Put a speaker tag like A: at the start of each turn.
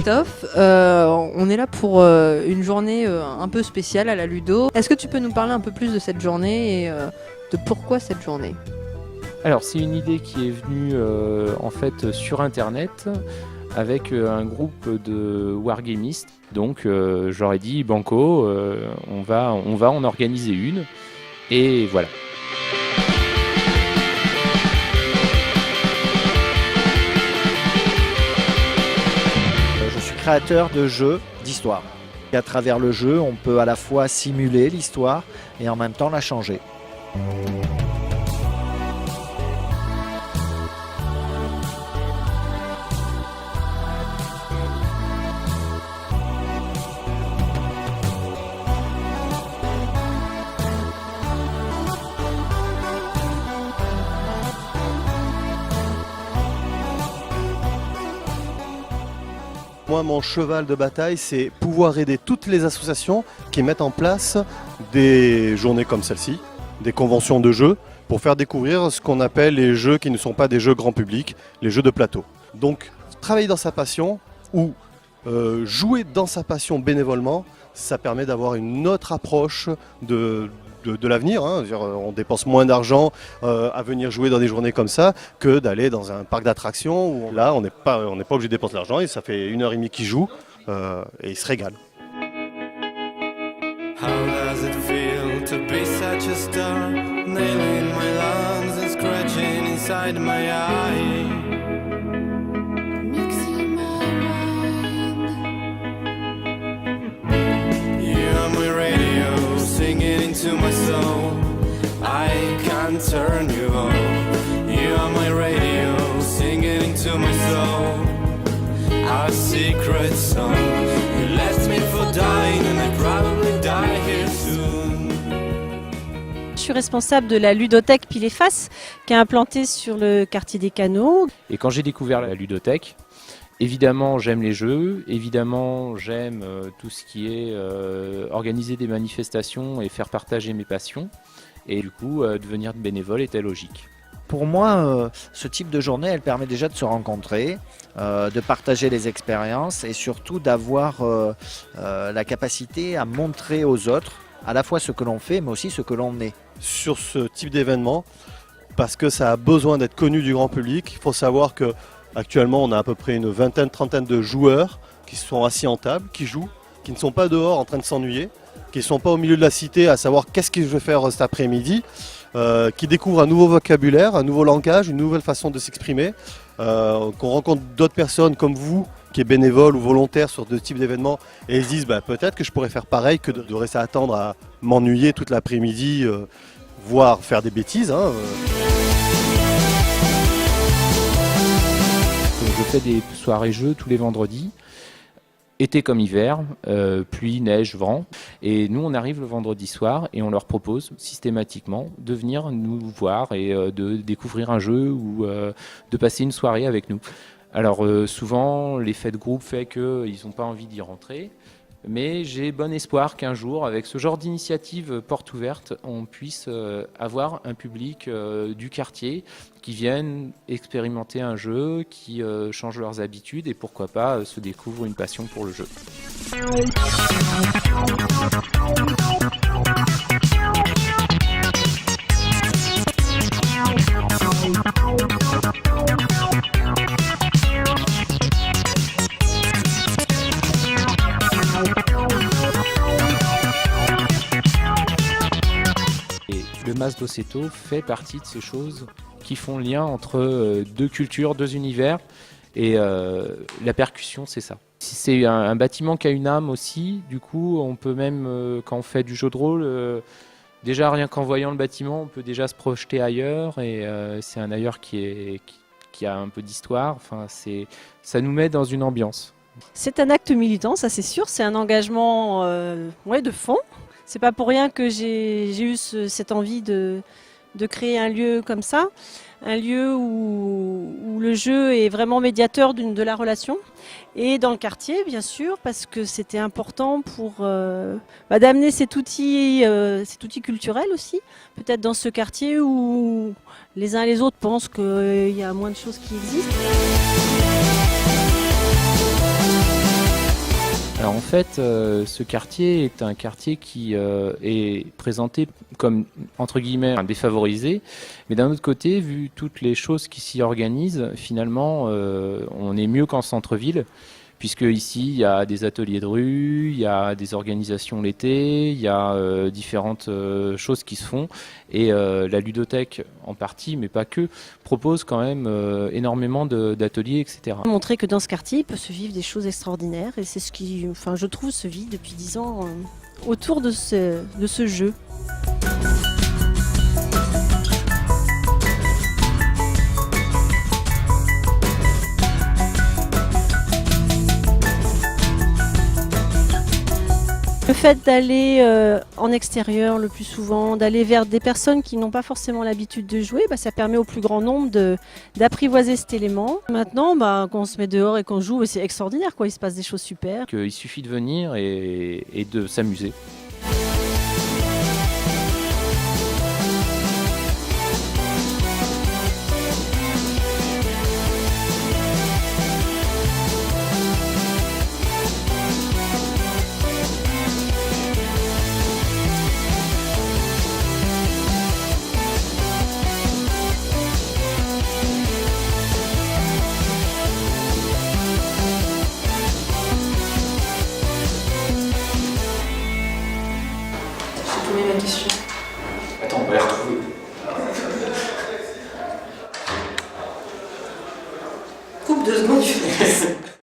A: Christophe, on est là pour une journée un peu spéciale à la Ludo. Est-ce que tu peux nous parler un peu plus de cette journée et de pourquoi cette journée ?
B: Alors c'est une idée qui est venue en fait sur internet avec un groupe de wargamistes. Donc j'aurais dit banco, on va en organiser une et voilà.
C: Je suis créateur de jeux d'histoire. Et à travers le jeu, on peut à la fois simuler l'histoire et en même temps la changer.
D: Moi, mon cheval de bataille, c'est pouvoir aider toutes les associations qui mettent en place des journées comme celle-ci, des conventions de jeux, pour faire découvrir ce qu'on appelle les jeux qui ne sont pas des jeux grand public, les jeux de plateau. Donc, travailler dans sa passion ou jouer dans sa passion bénévolement, ça permet d'avoir une autre approche de l'avenir. On dépense moins d'argent à venir jouer dans des journées comme ça que d'aller dans un parc d'attractions où là on n'est pas obligé de dépenser de l'argent et ça fait 1h30 qu'ils jouent et ils se régalent.
E: How does it feel to be such a star? Nailing my lungs and scratching inside my eye.
F: Mixing my mind.
E: You are my radio, singing into my soul. I can't turn you on. You are my radio, singing into my soul. Our secret song. You left me for dying and I probably die here soon.
G: Je suis responsable de la ludothèque Pile et Face qui est implantée sur le quartier des Canaux.
B: Et quand j'ai découvert la ludothèque, évidemment j'aime les jeux, évidemment j'aime tout ce qui est organiser des manifestations et faire partager mes passions. Et du coup, devenir bénévole était logique.
C: Pour moi, ce type de journée, elle permet déjà de se rencontrer, de partager les expériences et surtout d'avoir la capacité à montrer aux autres à la fois ce que l'on fait mais aussi ce que l'on est.
D: Sur ce type d'événement, parce que ça a besoin d'être connu du grand public, il faut savoir qu'actuellement on a à peu près une vingtaine, trentaine de joueurs qui sont assis en table, qui jouent, qui ne sont pas dehors en train de s'ennuyer, qui ne sont pas au milieu de la cité à savoir qu'est-ce que je vais faire cet après-midi, qui découvrent un nouveau vocabulaire, un nouveau langage, une nouvelle façon de s'exprimer, qu'on rencontre d'autres personnes comme vous, qui est bénévole ou volontaire sur ce type d'événements, et ils se disent peut-être que je pourrais faire pareil que de rester à attendre à m'ennuyer toute l'après-midi, voire faire des bêtises.
B: Je fais des soirées jeux tous les vendredis. Été comme hiver, pluie, neige, vent. Et nous, on arrive le vendredi soir et on leur propose systématiquement de venir nous voir et de découvrir un jeu ou de passer une soirée avec nous. Alors souvent, l'effet de groupe fait qu'ils n'ont pas envie d'y rentrer. Mais j'ai bon espoir qu'un jour, avec ce genre d'initiative porte ouverte, on puisse avoir un public du quartier qui viennent expérimenter un jeu, qui changent leurs habitudes et pourquoi pas se découvrent une passion pour le jeu. Le Mas d'Osseto fait partie de ces choses qui font lien entre deux cultures, deux univers, et la percussion, c'est ça. Si c'est un bâtiment qui a une âme aussi, du coup, on peut même, quand on fait du jeu de rôle, déjà rien qu'en voyant le bâtiment, on peut déjà se projeter ailleurs, et c'est un ailleurs qui a un peu d'histoire. Enfin, ça nous met dans une ambiance.
G: C'est un acte militant, ça c'est sûr, c'est un engagement de fond. C'est pas pour rien que j'ai eu cette envie de créer un lieu comme ça, un lieu où le jeu est vraiment médiateur de la relation. Et dans le quartier, bien sûr, parce que c'était important pour d'amener cet outil culturel aussi, peut-être dans ce quartier où les uns et les autres pensent qu'il y a moins de choses qui existent.
B: Alors en fait, ce quartier est un quartier qui est présenté comme, entre guillemets, un défavorisé. Mais d'un autre côté, vu toutes les choses qui s'y organisent, finalement, on est mieux qu'en centre-ville. Puisque ici, il y a des ateliers de rue, il y a des organisations l'été, il y a différentes choses qui se font. Et la ludothèque, en partie, mais pas que, propose quand même énormément d'ateliers, etc.
G: Montrer que dans ce quartier, il peut se vivre des choses extraordinaires. Et c'est ce qui, enfin, je trouve, se vit depuis 10 ans autour de ce jeu. Le fait d'aller en extérieur le plus souvent, d'aller vers des personnes qui n'ont pas forcément l'habitude de jouer, ça permet au plus grand nombre d'apprivoiser cet élément. Maintenant, quand on se met dehors et qu'on joue, c'est extraordinaire, quoi. Il se passe des choses super.
B: Il suffit de venir et de s'amuser.
A: J'ai posé la question.